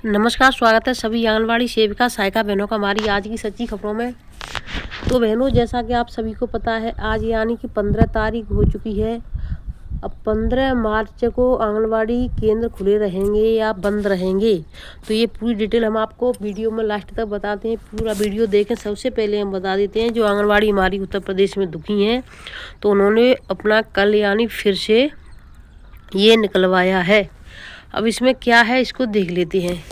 नमस्कार, स्वागत है सभी आंगनवाड़ी सेविका सहायिका बहनों का हमारी आज की सच्ची खबरों में। तो बहनों, जैसा कि आप सभी को पता है, आज यानी कि 15 तारीख हो चुकी है। अब 15 मार्च को आंगनवाड़ी केंद्र खुले रहेंगे या बंद रहेंगे, तो ये पूरी डिटेल हम आपको वीडियो में लास्ट तक बताते हैं। पूरा वीडियो देखें। सबसे पहले हम बता देते हैं, जो आंगनवाड़ी हमारी उत्तर प्रदेश में दुखी हैं, तो उन्होंने अपना कल यानी फिर से ये निकलवाया है। अब इसमें क्या है, इसको देख लेते हैं।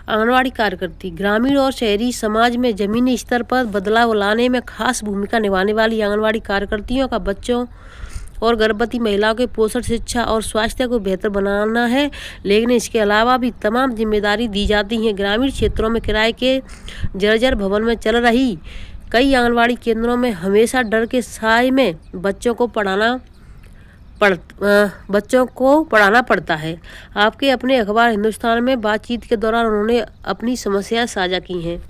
आंगनवाड़ी कार्यकर्ती ग्रामीण और शहरी समाज में जमीनी स्तर पर बदलाव लाने में खास भूमिका निभाने वाली आंगनवाड़ी कार्यकर्तियों का बच्चों और गर्भवती महिलाओं के पोषण, शिक्षा और स्वास्थ्य को बेहतर बनाना है। लेकिन इसके अलावा भी तमाम जिम्मेदारी दी जाती हैं। ग्रामीण क्षेत्रों में किराए के जर्जर भवन में चल रही कई आंगनवाड़ी केंद्रों में हमेशा डर के साए में बच्चों को पढ़ाना पड़ता है। आपके अपने अखबार हिंदुस्तान में बातचीत के दौरान उन्होंने अपनी समस्याएं साझा की हैं।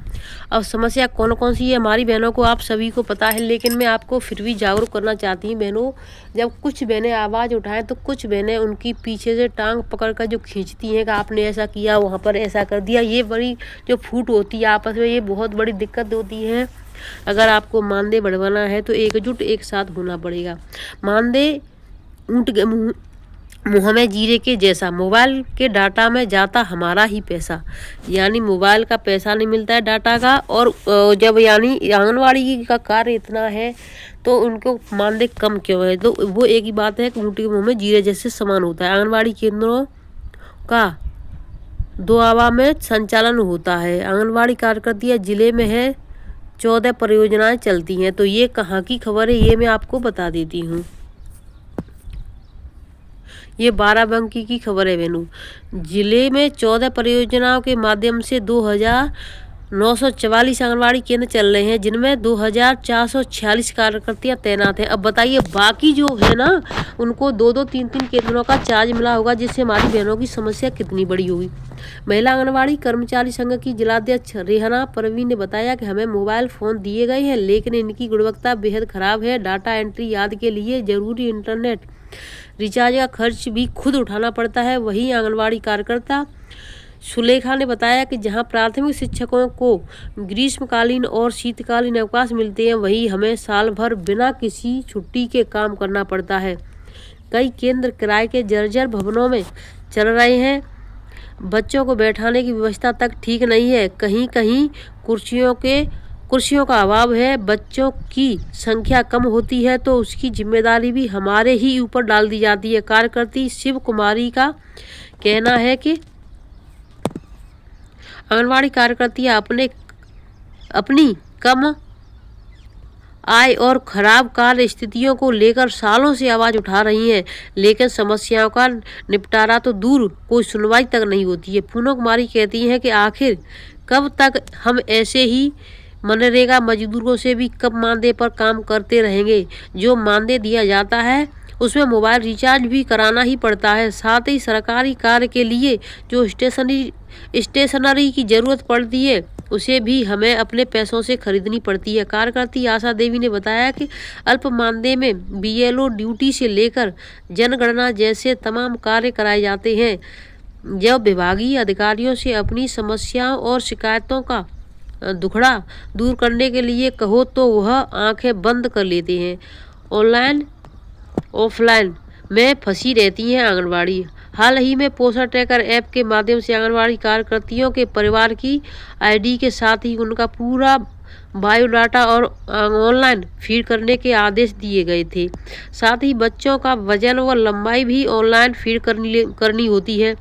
अब समस्या कौन कौन सी है हमारी बहनों को आप सभी को पता है, लेकिन मैं आपको फिर भी जागरूक करना चाहती हूँ बहनों। जब कुछ बहनें आवाज़ उठाएं तो कुछ बहनें उनकी पीछे से टांग पकड़कर जो खींचती हैं कि आपने ऐसा किया, वहाँ पर ऐसा कर दिया। ये बड़ी जो फूट होती है आपस में, ये बहुत बड़ी दिक्कत होती है। अगर आपको मानदेय बढ़वाना है तो एकजुट एक साथ होना पड़ेगा। मानदेय ऊँट के मुँह में जीरे के जैसा, मोबाइल के डाटा में जाता हमारा ही पैसा। यानी मोबाइल का पैसा नहीं मिलता है डाटा का। और जब यानी आंगनवाड़ी का कार्य इतना है तो उनको मानदेय कम क्यों है? तो वो एक ही बात है कि ऊँट के मुँह में जीरे जैसे समान होता है। आंगनवाड़ी केंद्रों का 2 आवा में संचालन होता है। आंगनवाड़ी कार्यकर्तियाँ जिले में है, 14 परियोजनाएं चलती हैं। तो ये कहाँ की खबर है, ये मैं आपको बता देती हूँ। ये बाराबंकी की खबर है बहनों। जिले में 14 परियोजनाओं के माध्यम से 2944 आंगनवाड़ी केंद्र चल रहे हैं, जिनमें 2446 कार्यकर्तियां तैनात हैं। अब बताइए, बाकी जो है ना, उनको 2-2, 3-3 केंद्रों का चार्ज मिला होगा, जिससे हमारी बहनों की समस्या कितनी बड़ी होगी। महिला आंगनवाड़ी कर्मचारी संघ की जिलाध्यक्ष रेहाना परवीन ने बताया कि हमें मोबाइल फ़ोन दिए गए हैं, लेकिन इनकी गुणवत्ता बेहद ख़राब है। डाटा एंट्री आदि के लिए ज़रूरी इंटरनेट रिचार्ज का खर्च भी खुद उठाना पड़ता है। वहीं आंगनवाड़ी कार्यकर्ता सुलेखा ने बताया कि जहां प्राथमिक शिक्षकों को ग्रीष्मकालीन और शीतकालीन अवकाश मिलते हैं, वहीं हमें साल भर बिना किसी छुट्टी के काम करना पड़ता है। कई केंद्र किराए के जर्जर भवनों में चल रहे हैं। बच्चों को बैठाने की व्यवस्था तक ठीक नहीं है। कहीं कहीं कुर्सियों का अभाव है। बच्चों की संख्या कम होती है तो उसकी जिम्मेदारी भी हमारे ही ऊपर डाल दी जाती है। कार्यकर्ती शिव कुमारी का कहना है कि आंगनवाड़ी कार्यकर्तियां अपनी कम आय और खराब कार्य स्थितियों को लेकर सालों से आवाज़ उठा रही हैं, लेकिन समस्याओं का निपटारा तो दूर, कोई सुनवाई तक नहीं होती है। पूनम कुमारी कहती हैं कि आखिर कब तक हम ऐसे ही मनरेगा मजदूरों से भी कम मानदेय पर काम करते रहेंगे। जो मानदेय दिया जाता है उसमें मोबाइल रिचार्ज भी कराना ही पड़ता है। साथ ही सरकारी कार्य के लिए जो स्टेशनरी की ज़रूरत पड़ती है, उसे भी हमें अपने पैसों से खरीदनी पड़ती है। कार्यकर्ती आशा देवी ने बताया कि अल्प मानदेय में बीएलओ ड्यूटी से लेकर जनगणना जैसे तमाम कार्य कराए जाते हैं। जब विभागीय अधिकारियों से अपनी समस्याओं और शिकायतों का दुखड़ा दूर करने के लिए कहो तो वह आंखें बंद कर लेते हैं। ऑनलाइन ऑफलाइन में फंसी रहती हैं आंगनवाड़ी। हाल ही में पोषण ट्रैकर ऐप के माध्यम से आंगनवाड़ी कार्यकर्तियों के परिवार की आईडी के साथ ही उनका पूरा बायोडाटा और ऑनलाइन फीड करने के आदेश दिए गए थे। साथ ही बच्चों का वजन व लंबाई भी ऑनलाइन फीड करनी होती है।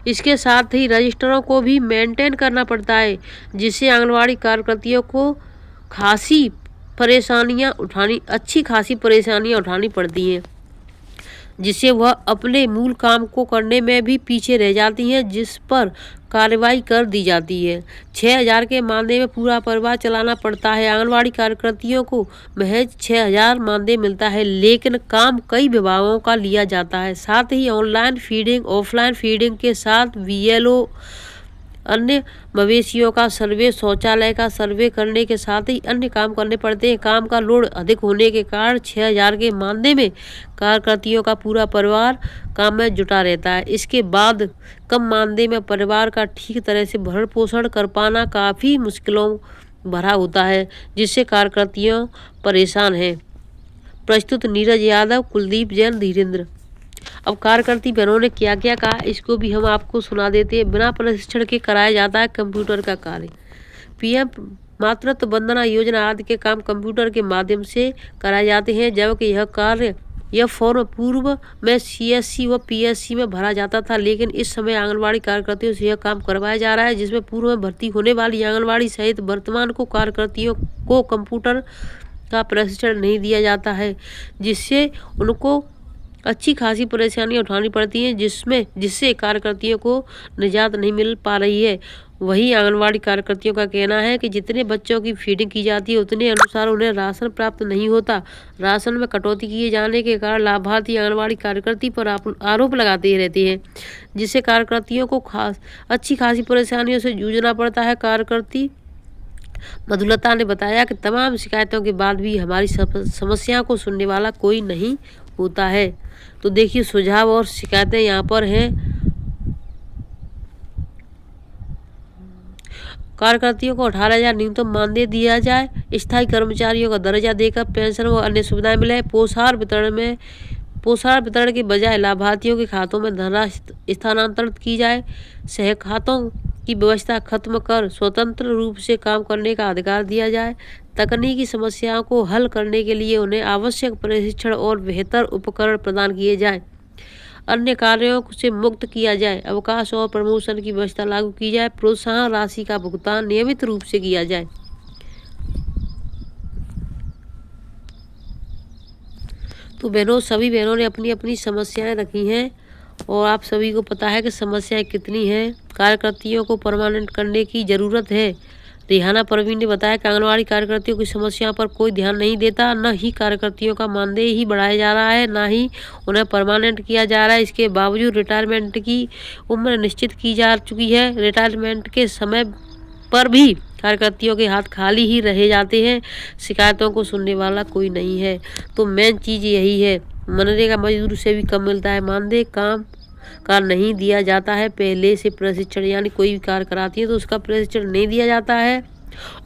इसके साथ ही रजिस्टरों को भी मेंटेन करना पड़ता है, जिससे आंगनवाड़ी कार्यकर्तियों को अच्छी खासी परेशानियां उठानी पड़ती हैं, जिससे वह अपने मूल काम को करने में भी पीछे रह जाती हैं, जिस पर कार्रवाई कर दी जाती है। 6000 के मानदेय में पूरा परिवार चलाना पड़ता है। आंगनवाड़ी कार्यकर्तियों को महज 6000 मानदेय मिलता है, लेकिन काम कई विभागों का लिया जाता है। साथ ही ऑनलाइन फीडिंग, ऑफलाइन फीडिंग के साथ बीएलओ अन्य मवेशियों का सर्वे, शौचालय का सर्वे करने के साथ ही अन्य काम करने पड़ते हैं। काम का लोड अधिक होने के कारण 6000 के मानदेय में कार्यकर्तियों का पूरा परिवार काम में जुटा रहता है। इसके बाद कम मानदेय में परिवार का ठीक तरह से भरण पोषण कर पाना काफ़ी मुश्किलों भरा होता है, जिससे कार्यकर्तियों परेशान हैं। प्रस्तुत नीरज यादव, कुलदीप जैन, धीरेन्द्र। अब कार्यकर्ती बहनों ने क्या क्या कहा इसको भी हम आपको सुना देते हैं। बिना प्रशिक्षण के कराया जाता है कंप्यूटर का कार्य। पीएम मातृत्व वंदना योजना आदि के काम कंप्यूटर के माध्यम से कराए जाते हैं, जबकि यह फॉर्म पूर्व में सीएससी व पीएससी में भरा जाता था, लेकिन इस समय आंगनबाड़ी कार्यकर्तियों से यह काम करवाया जा रहा है, जिसमें पूर्व में भर्ती होने वाली आंगनबाड़ी सहित वर्तमान को कार्यकर्तियों को कंप्यूटर का प्रशिक्षण नहीं दिया जाता है, जिससे उनको अच्छी खासी परेशानियां उठानी पड़ती हैं, जिससे कार्यकर्तियों को निजात नहीं मिल पा रही है। वहीं आंगनबाड़ी कार्यकर्तियों का कहना है कि जितने बच्चों की फीडिंग की जाती है उतने अनुसार उन्हें राशन प्राप्त नहीं होता। राशन में कटौती किए जाने के कारण लाभार्थी आंगनबाड़ी कार्यकर्ती पर आरोप लगाते रहते हैं, जिससे कार्यकर्तियों को अच्छी खासी परेशानियों से जूझना पड़ता है। कार्यकर्ती मधुलता ने बताया कि तमाम शिकायतों के बाद भी हमारी समस्याओं को सुनने वाला कोई नहीं होता है। तो देखिए सुझाव और शिकायतें यहाँ पर हैं। कार्यकर्तियों को 18,000 न्यूनतम मानदेय दिया जाए, स्थायी कर्मचारियों का दर्जा देकर पेंशन व अन्य सुविधाएं मिले, पोषाहार वितरण के बजाय लाभार्थियों के खातों में धनराशि स्थानांतरित की जाए, सहखातों की व्यवस्था खत्म कर स्वतंत्र रूप से काम करने का अधिकार दिया जाए, तकनीकी समस्याओं को हल करने के लिए उन्हें आवश्यक प्रशिक्षण और बेहतर उपकरण प्रदान किए जाए, अन्य कार्यों से मुक्त किया जाए, अवकाश और प्रमोशन की व्यवस्था लागू की जाए, प्रोत्साहन राशि का भुगतान नियमित रूप से किया जाए। तो बहनों, सभी बहनों ने अपनी अपनी समस्याएं रखी हैं और आप सभी को पता है कि समस्याएं कितनी हैं। कार्यकर्तियों को परमानेंट करने की ज़रूरत है। रिहाना परवीन ने बताया कि आंगनबाड़ी कार्यकर्तियों की समस्याओं पर कोई ध्यान नहीं देता, न ही कार्यकर्तियों का मानदेय ही बढ़ाया जा रहा है, न ही उन्हें परमानेंट किया जा रहा है। इसके बावजूद रिटायरमेंट की उम्र निश्चित की जा चुकी है। रिटायरमेंट के समय पर भी कार्यकर्तियों के हाथ खाली ही रहे जाते हैं। शिकायतों को सुनने वाला कोई नहीं है। तो मेन चीज़ यही है, मनरेगा मजदूर से भी कम मिलता है मानदेय, काम का नहीं दिया जाता है पहले से प्रशिक्षण, यानी कोई भी कार्य कराती है तो उसका प्रशिक्षण नहीं दिया जाता है,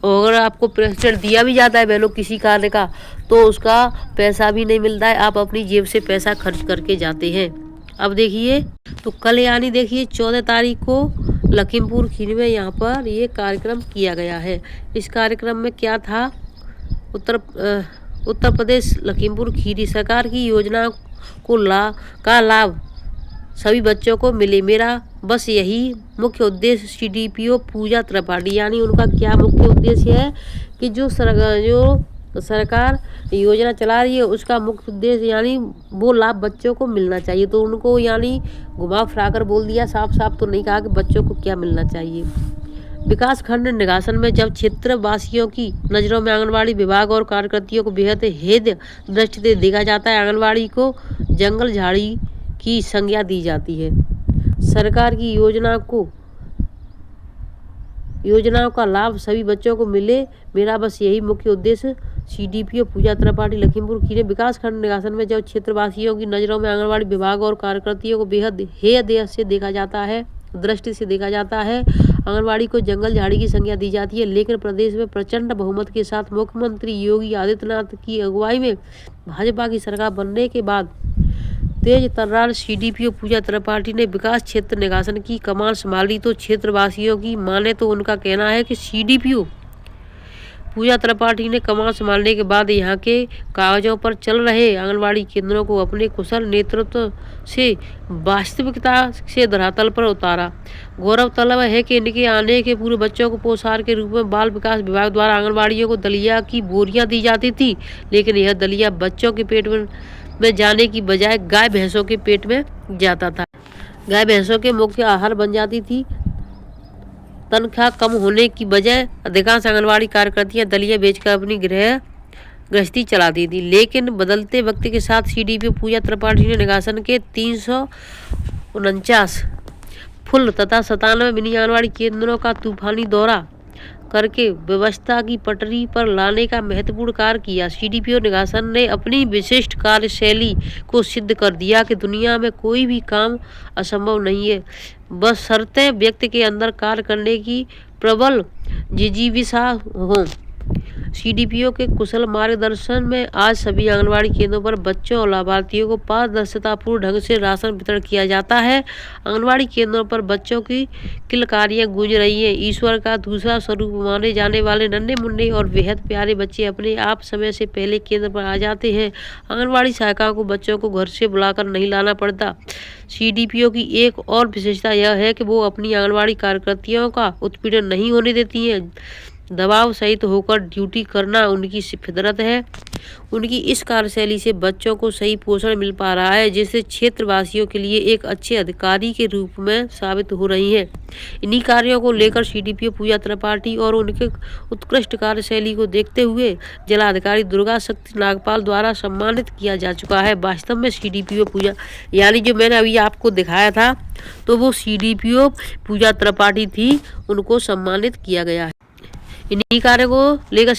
और अगर आपको प्रशिक्षण दिया भी जाता है बहनों किसी कार्य का तो उसका पैसा भी नहीं मिलता है, आप अपनी जेब से पैसा खर्च करके जाते हैं। अब देखिए तो कल यानी देखिए 14 तारीख को लखीमपुर खीरी में यहाँ पर ये कार्यक्रम किया गया है। इस कार्यक्रम में क्या था, उत्तर प्रदेश लखीमपुर खीरी सरकार की योजना का लाभ सभी बच्चों को मिले, मेरा बस यही मुख्य उद्देश्य। सीडीपीओ पूजा त्रिपाठी, यानी उनका क्या मुख्य उद्देश्य है कि जो सरकार योजना चला रही है उसका मुख्य उद्देश्य यानी वो लाभ बच्चों को मिलना चाहिए। तो उनको यानी घुमा फिरा कर बोल दिया, साफ साफ तो नहीं कहा कि बच्चों को क्या मिलना चाहिए। विकास खंड निगासन में जब क्षेत्रवासियों की नज़रों में आंगनबाड़ी विभाग और कार्यकर्तियों को बेहद हेय दृष्टि से देखा जाता है, आंगनबाड़ी को जंगल झाड़ी की संज्ञा दी जाती है। सरकार की योजनाओं का लाभ सभी बच्चों को मिले, मेरा बस यही मुख्य उद्देश्य। सीडीपीओ पूजा त्रिपाठी लखीमपुर खीरी। विकास खंड निगासन में जब क्षेत्रवासियों की नज़रों में आंगनबाड़ी विभाग और कार्यकर्तियों को बेहद हेय दृष्टि से देखा जाता है, आंगनबाड़ी को जंगल झाड़ी की संज्ञा दी जाती है। लेकिन प्रदेश में प्रचंड बहुमत के साथ मुख्यमंत्री योगी आदित्यनाथ की अगुवाई में भाजपा की सरकार बनने के बाद तेज तर्रार सीडीपीओ पूजा त्रिपाठी ने विकास क्षेत्र निगासन की कमान संभाली। तो क्षेत्रवासियों की माने तो उनका कहना है कि सीडीपीओ पूजा त्रिपाठी ने कमान संभालने के बाद यहाँ के कागजों पर चल रहे आंगनबाड़ी केंद्रों को अपने कुशल नेतृत्व से वास्तविकता से धरातल पर उतारा। गौरव तलब है कि इनके आने के पूर्व बच्चों को पोषाहार के रूप में बाल विकास विभाग द्वारा आंगनबाड़ियों को दलिया की बोरियां दी जाती थी, लेकिन यह दलिया बच्चों के पेट में जाने की बजाय गाय भैंसों के पेट में जाता था। गाय भैंसों के मुख्य आहार बन जाती थी। तनख्वाह कम होने की वजह अधिकांश आंगनबाड़ी कार्यकर्तियां दलिया बेचकर अपनी गृहस्थी चलाती थी। लेकिन बदलते वक्त के साथ सीडीपीओ पूजा त्रिपाठी ने निगासन के 349 फुल तथा 97 मिनी आंगनबाड़ी केंद्रों का तूफानी दौरा करके व्यवस्था की पटरी पर लाने का महत्वपूर्ण कार्य किया। सीडीपीओ निगासन ने अपनी विशिष्ट कार्यशैली को सिद्ध कर दिया कि दुनिया में कोई भी काम असंभव नहीं है, बशर्ते व्यक्ति के अंदर कार्य करने की प्रबल जिजीविषा हो। सीडीपीओ के कुशल मार्गदर्शन में आज सभी आंगनबाड़ी केंद्रों पर बच्चों और लाभार्थियों को पारदर्शितापूर्ण ढंग से राशन वितरण किया जाता है। आंगनबाड़ी केंद्रों पर बच्चों की किलकारियां गूंज रही हैं। ईश्वर का दूसरा स्वरूप माने जाने वाले नन्हे मुन्ने और बेहद प्यारे बच्चे अपने आप समय से पहले केंद्र पर आ जाते हैं। आंगनबाड़ी सहायिकाओं को बच्चों को घर से बुलाकर नहीं लाना पड़ता। सीडीपीओ की एक और विशेषता यह है कि वो अपनी आंगनबाड़ी कार्यकर्तियों का उत्पीड़न नहीं होने देती हैं। दबाव सहित होकर ड्यूटी करना उनकी फितरत है। उनकी इस कार्यशैली से बच्चों को सही पोषण मिल पा रहा है, जिससे क्षेत्रवासियों के लिए एक अच्छे अधिकारी के रूप में साबित हो रही है। इन्हीं कार्यों को लेकर सीडीपीओ पूजा त्रिपाठी और उनके उत्कृष्ट कार्यशैली को देखते हुए जिलाधिकारी दुर्गा शक्ति नागपाल द्वारा सम्मानित किया जा चुका है। वास्तव में सीडीपीओ पूजा यानी जो मैंने अभी आपको दिखाया था, तो वो सीडीपीओ पूजा त्रिपाठी थी, उनको सम्मानित किया गया है। इन्हीं कार्यों को लेकर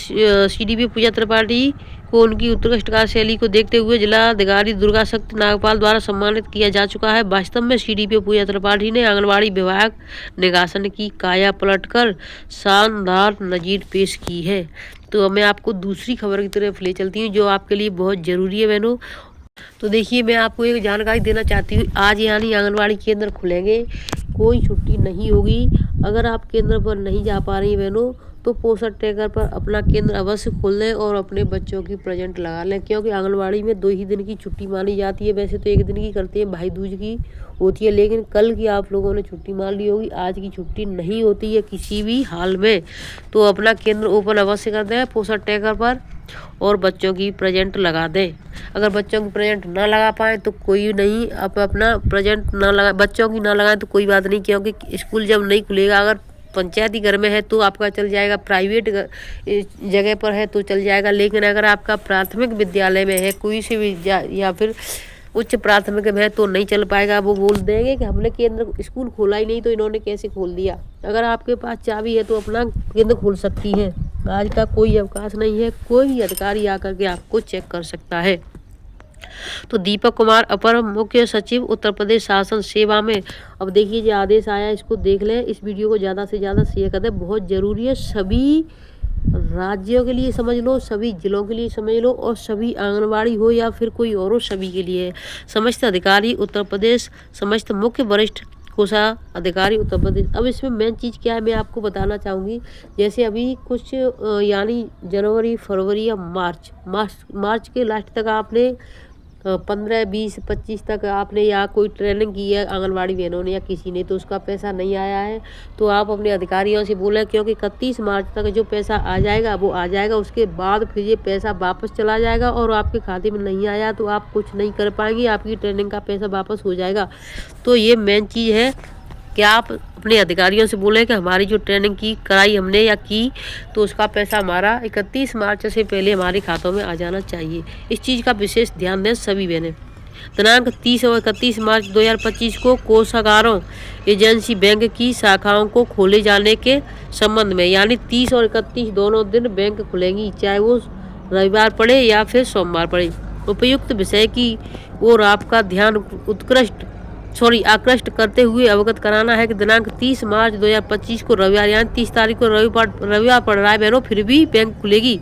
सीडीपीओ पूजा त्रिपाठी को उनकी उत्कृष्ट कार्यशैली को देखते हुए जिलाधिकारी दुर्गा शक्ति नागपाल द्वारा सम्मानित किया जा चुका है। वास्तव में सीडीपीओ पूजा त्रिपाठी ने आंगनबाड़ी विभाग निगासन की काया पलटकर शानदार नजीर पेश की है। तो अब मैं आपको दूसरी खबर की तरफ ले चलती हूँ, जो आपके लिए बहुत ज़रूरी है बहनों। तो देखिए, मैं आपको एक जानकारी देना चाहती हूँ। आज यानी आंगनबाड़ी केंद्र खुलेंगे, कोई छुट्टी नहीं होगी। अगर आप केंद्र पर नहीं जा पा रही बहनों, तो पोषण ट्रैकर पर अपना केंद्र अवश्य खोल लें और अपने बच्चों की प्रेजेंट लगा लें, क्योंकि आंगनबाड़ी में 2 ही दिन की छुट्टी मानी जाती है। वैसे तो 1 दिन की करते हैं, भाई दूज की होती है, लेकिन कल की आप लोगों ने छुट्टी मान ली होगी। आज की छुट्टी नहीं होती है किसी भी हाल में। तो अपना केंद्र ओपन अवश्य कर दें पोषण ट्रैकर पर और बच्चों की प्रेजेंट लगा दें। अगर बच्चों की प्रेजेंट ना लगा पाएँ तो कोई नहीं, आप अपना प्रेजेंट ना लगा बच्चों की ना लगाएं तो कोई बात नहीं, क्योंकि स्कूल जब नहीं खुलेगा, अगर पंचायती घर में है तो आपका चल जाएगा, प्राइवेट जगह पर है तो चल जाएगा। लेकिन अगर आपका प्राथमिक विद्यालय में है, कोई से भी या फिर उच्च प्राथमिक में है, तो नहीं चल पाएगा। वो बोल देंगे कि हमने केंद्र स्कूल खोला ही नहीं, तो इन्होंने कैसे खोल दिया। अगर आपके पास चाबी है तो अपना केंद्र खोल सकती है। आज का कोई अवकाश नहीं है, कोई भी अधिकारी आकर के आपको चेक कर सकता है। तो दीपक कुमार अपर मुख्य सचिव उत्तर प्रदेश शासन सेवा में, अब देखिए जो आदेश आया इसको देख लें। इस वीडियो को ज़्यादा से ज़्यादा शेयर कर दें, बहुत ज़रूरी है। सभी राज्यों के लिए समझ लो, सभी जिलों के लिए समझ लो, और सभी आंगनबाड़ी हो या फिर कोई और हो, सभी के लिए। समस्त अधिकारी उत्तर प्रदेश, समस्त मुख्य वरिष्ठ कोषाधिकारी उत्तर प्रदेश। अब इसमें मेन चीज़ क्या है मैं आपको बताना चाहूँगी। जैसे अभी कुछ यानी जनवरी, फरवरी या मार्च के लास्ट तक आपने 15, 20, 25 तक आपने या कोई ट्रेनिंग की है आंगनबाड़ी बहनों ने या किसी ने, तो उसका पैसा नहीं आया है, तो आप अपने अधिकारियों से बोलें, क्योंकि 31 मार्च तक जो पैसा आ जाएगा वो आ जाएगा। उसके बाद फिर ये पैसा वापस चला जाएगा, और आपके खाते में नहीं आया तो आप कुछ नहीं कर पाएंगे, आपकी ट्रेनिंग का पैसा वापस हो जाएगा। तो ये मेन चीज़ है कि आप अपने अधिकारियों से बोलें कि हमारी जो ट्रेनिंग की कराई हमने या की, तो उसका पैसा हमारा 31 मार्च से पहले हमारे खातों में आ जाना चाहिए। इस चीज़ का विशेष ध्यान दें सभी बहनें। दिनांक 30 और 31 मार्च 2025 को कोषागारों एजेंसी बैंक की शाखाओं को खोले जाने के संबंध में, यानी 30 और 31 दोनों दिन बैंक खुलेंगी, चाहे वो रविवार पड़े या फिर सोमवार पड़े। उपयुक्त विषय की ओर आपका ध्यान आकृष्ट करते हुए अवगत कराना है कि दिनांक 30 मार्च 2025 को रविवार, यानी 30 तारीख को रविवार पड़ रहा है बहनों, फिर भी बैंक खुलेगी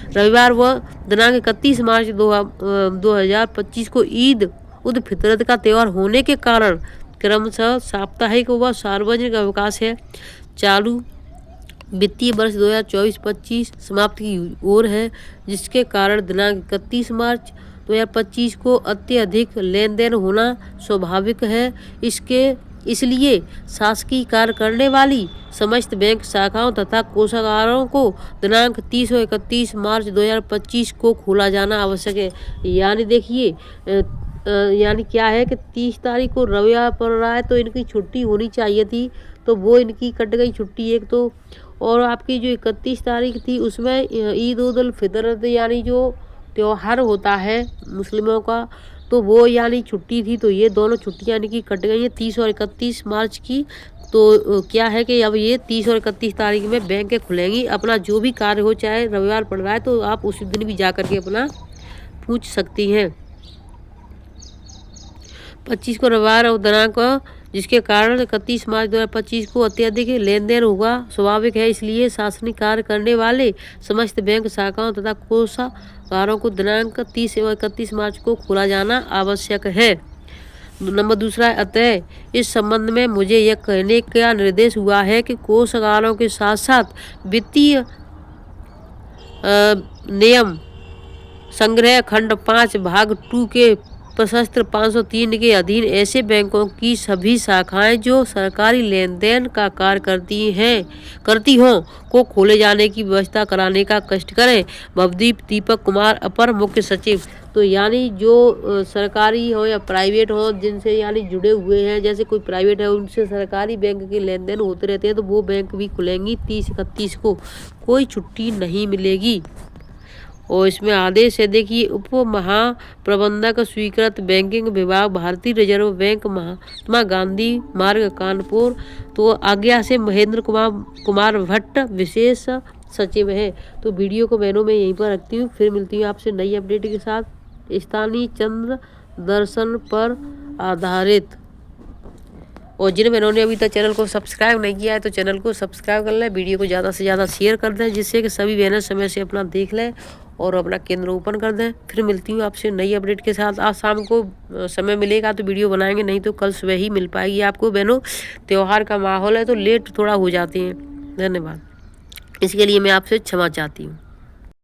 रविवार। व दिनांक 31 मार्च 2025 को ईद उद फितरत का त्यौहार होने के कारण क्रमशः साप्ताहिक व सार्वजनिक अवकाश है। चालू वित्तीय वर्ष 2024-25 समाप्ति की ओर है, जिसके कारण दिनांक 31 मार्च 2025 को अत्यधिक लेन देन होना स्वाभाविक है। इसलिए शासकीय कार्य करने वाली समस्त बैंक शाखाओं तथा कोषागारों को दिनांक 30 और 31 मार्च 2025 को खोला जाना आवश्यक है। यानी देखिए, यानी क्या है कि 30 तारीख को रविवार पड़ रहा है, तो इनकी छुट्टी होनी चाहिए थी, तो वो इनकी कट गई छुट्टी एक तो। और आपकी जो 31 तारीख थी उसमें ईद उल फितर यानी जो त्यौहार होता है मुस्लिमों का, तो वो यानी छुट्टी थी, तो ये दोनों छुट्टियाँ यानी कि कट गई हैं 30 और 31 मार्च की। तो क्या है कि अब ये 30 और 31 तारीख में बैंक खुलेंगी। अपना जो भी कार्य हो, चाहे रविवार पड़ रहा है तो आप उसी दिन भी जा करके अपना पूछ सकती हैं। 25 को रविवार और दिनांक, जिसके कारण 31 मार्च 2025 को अत्यधिक लेन देन होगा, स्वाभाविक है। इसलिए शासनिक कार्य करने वाले समस्त बैंक शाखाओं तथा कोषागारों को दिनांक 30 एवं 31 मार्च को खोला जाना आवश्यक है। नंबर दूसरा, अतः इस संबंध में मुझे यह कहने का निर्देश हुआ है कि कोषागारों के साथ साथ वित्तीय नियम संग्रह खंड 5 भाग 2 के प्रशस्त्र 503 के अधीन ऐसे बैंकों की सभी शाखाएं जो सरकारी लेन देन का कार्य करती हों को खोले जाने की व्यवस्था कराने का कष्ट करें। भवदीप दीपक कुमार, अपर मुख्य सचिव। तो यानी जो सरकारी हो या प्राइवेट हो, जिनसे यानी जुड़े हुए हैं, जैसे कोई प्राइवेट है उनसे सरकारी बैंक के लेन देन होते रहते हैं, तो वो बैंक भी खुलेंगी 30-31 को, कोई छुट्टी नहीं मिलेगी। और इसमें आदेश है, देखिए, उप महाप्रबंधक स्वीकृत बैंकिंग विभाग, भारतीय रिजर्व बैंक, महात्मा गांधी मार्ग, कानपुर। तो आज्ञा से महेंद्र कुमार भट्ट, विशेष सचिव है। तो वीडियो को बहनों मैं यहीं पर रखती हूँ, फिर मिलती हूँ आपसे नई अपडेट के साथ, स्थानीय चंद्र दर्शन पर आधारित। और जिन बहनों ने अभी तक चैनल को सब्सक्राइब नहीं किया है तो चैनल को सब्सक्राइब कर लें, वीडियो को ज़्यादा से ज़्यादा शेयर कर दें, जिससे कि सभी बहनें समय से अपना देख लें और अपना केंद्र ओपन कर दें। फिर मिलती हूँ आपसे नई अपडेट के साथ। आज शाम को समय मिलेगा तो वीडियो बनाएंगे, नहीं तो कल सुबह ही मिल पाएगी आपको बहनों। त्यौहार का माहौल है तो लेट थोड़ा हो जाते हैं। धन्यवाद, इसके लिए मैं आपसे क्षमा चाहती हूँ।